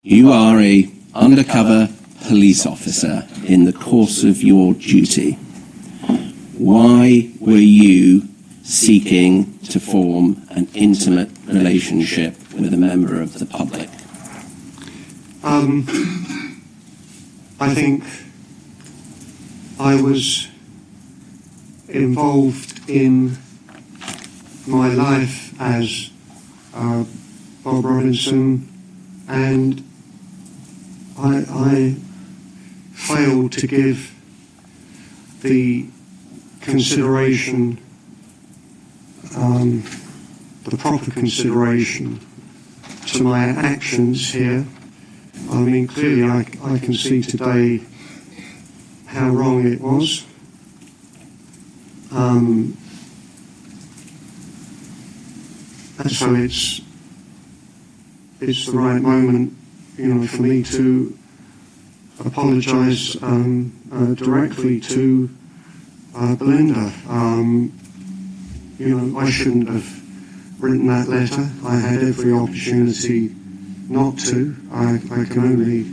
You are a undercover police officer in the course of your duty. Why were you seeking to form an intimate relationship with a member of the public? I think I was involved in my life as Bob Robinson, and I failed to give the consideration, the proper consideration to my actions here. I mean, clearly I can see today how wrong it was. And so it's the right moment, for me to apologise directly to Belinda. I shouldn't have written that letter. I had every opportunity not to. I can only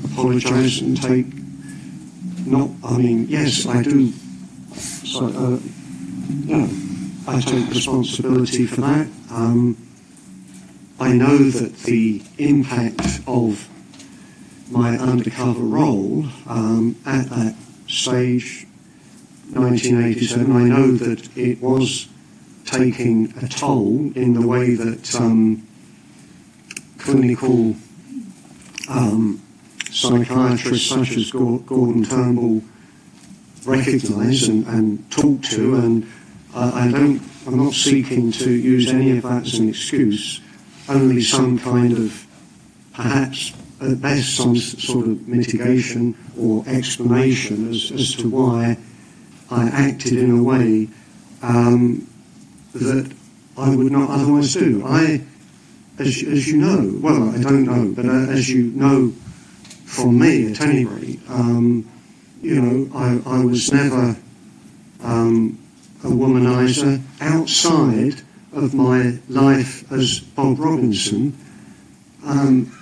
apologise and take yes, I do. So, I take responsibility for that. I know that the impact of my undercover role at that stage, 1987, I know that it was taking a toll in the way that clinical psychiatrists such as Gordon Turnbull recognise and talk to, and I'm not seeking to use any of that as an excuse, only some kind of, perhaps at best, some sort of mitigation or explanation as to why I acted in a way that I would not otherwise do. As you know, well, I don't know, but as you know from me at any rate, I was never a womanizer outside of my life as Bob Robinson.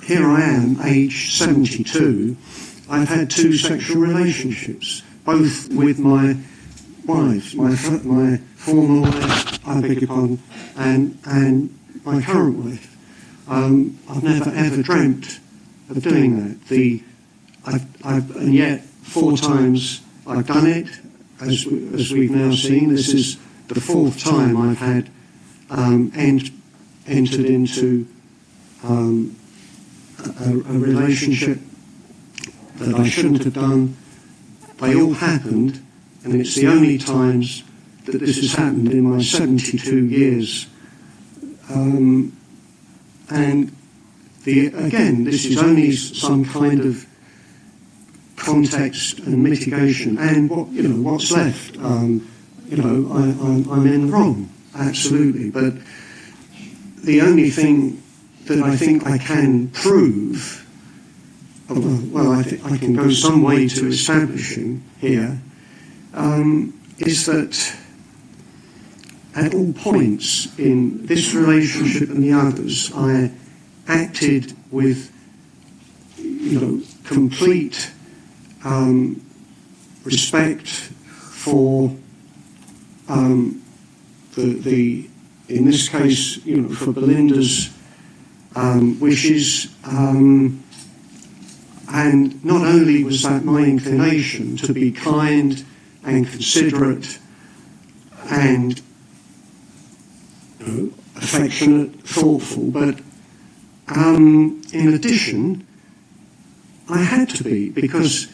Here I am, age 72. I've had 2 sexual relationships, both with my wives, my former wife, I beg your pardon, and my current wife. I've never ever dreamt of doing that. And yet 4 times I've done it, as we've now seen. This is the 4th time I've had entered into a relationship that I shouldn't have done. They all happened, and it's the only times that this has happened in my 72 years. And again, this is only some kind of context and mitigation, and what's left. I'm in the wrong, absolutely. But the only thing that I think I can prove, well, I can go some way to establishing here, is that at all points in this relationship and the others, I acted with, complete respect for the in this case, for Belinda's wishes, and not only was that my inclination to be kind and considerate and affectionate, thoughtful, but in addition, I had to be, because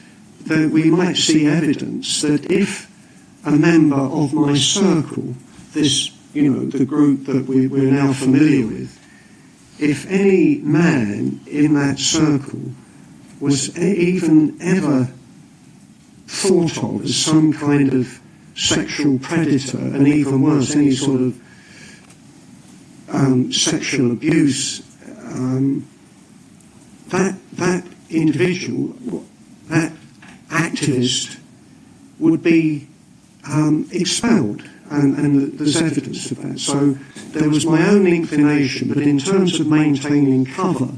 we might see evidence that if a member of my circle, this, the group that we're now familiar with, if any man in that circle was even ever thought of as some kind of sexual predator, and even worse, any sort of sexual abuse, that individual, that activist, would be expelled. and there's evidence of that. So there was my own inclination, but in terms of maintaining cover,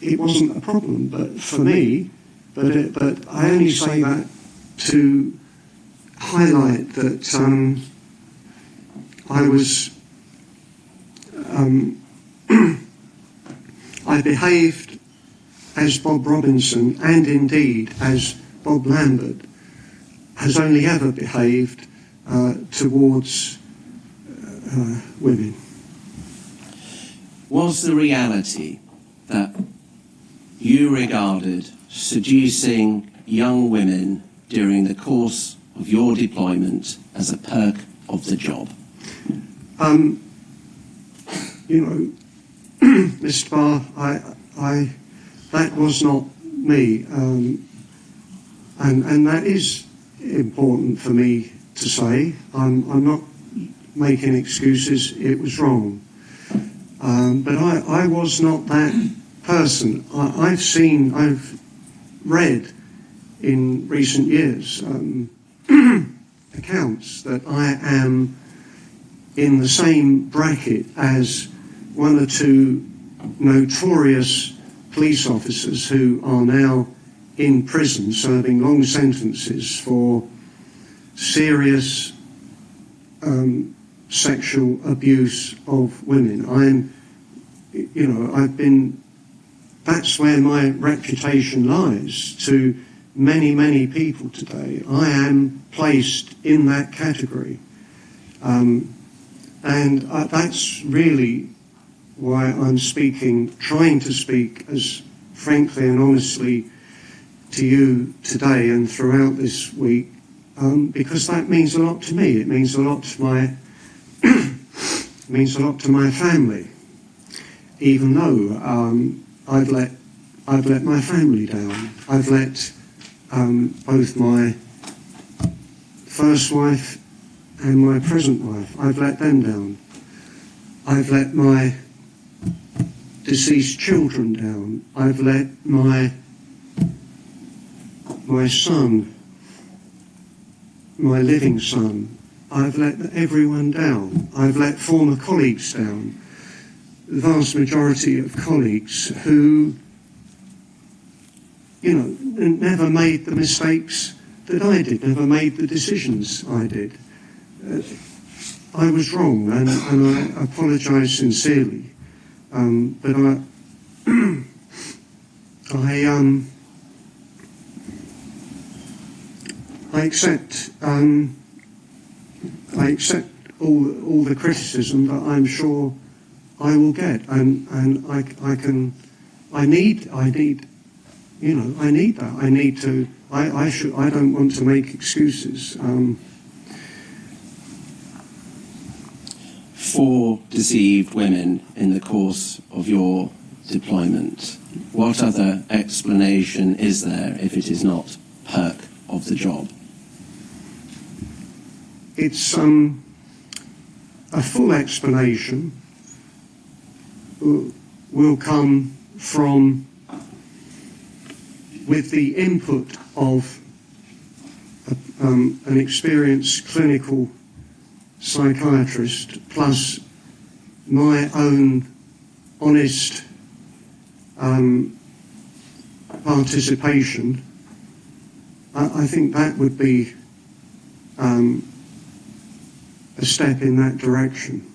it wasn't a problem, but for me. But I only say that to highlight that I was. I behaved as Bob Robinson, and indeed as Bob Lambert has only ever behaved towards women. Was the reality that you regarded seducing young women during the course of your deployment as a perk of the job? You know, Mr. Barr, that was not me, and that is important for me to say. I'm not making excuses. It was wrong, but I was not that person. I've read in recent years accounts that I am in the same bracket as one or two notorious police officers who are now in prison serving long sentences for serious sexual abuse of women. That's where my reputation lies to many, many people today. I am placed in that category. And that's really why I'm trying to speak as frankly and honestly to you today and throughout this week, because that means a lot to me. It means a lot to my means a lot to my family. Even though I've let my family down. I've let both my first wife and my present wife. I've let them down. I've let my deceased children down. I've let my son, my living son, I've let everyone down. I've let former colleagues down. The vast majority of colleagues who, never made the mistakes that I did, never made the decisions I did. I was wrong, and I apologise sincerely. But I accept all the criticism that I'm sure I will get, and I need that. I don't want to make excuses. For deceived women in the course of your deployment, what other explanation is there if it is not perk of the job? It's a full explanation will come from with the input of an experienced clinical psychiatrist plus my own honest participation. I think that would be a step in that direction.